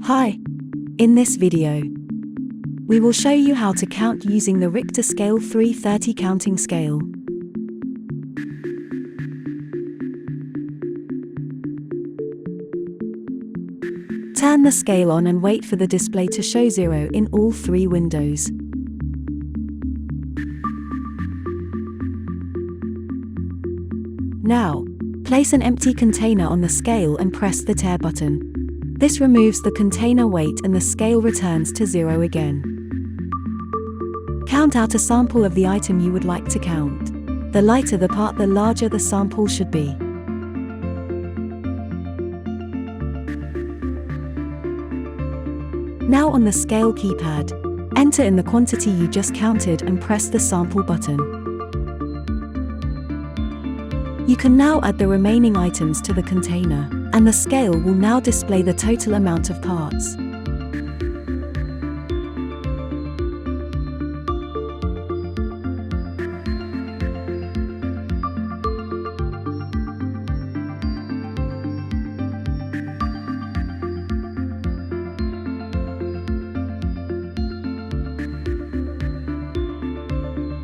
Hi! In this video, we will show you how to count using the Richter Scale 330 counting scale. Turn the scale on and wait for the display to show 0 in all 3 windows. Now, place an empty container on the scale and press the tare button. This removes the container weight and the scale returns to 0 again. Count out a sample of the item you would like to count. The lighter the part, the larger the sample should be. Now on the scale keypad, enter in the quantity you just counted and press the sample button. You can now add the remaining items to the container, and the scale will now display the total amount of parts.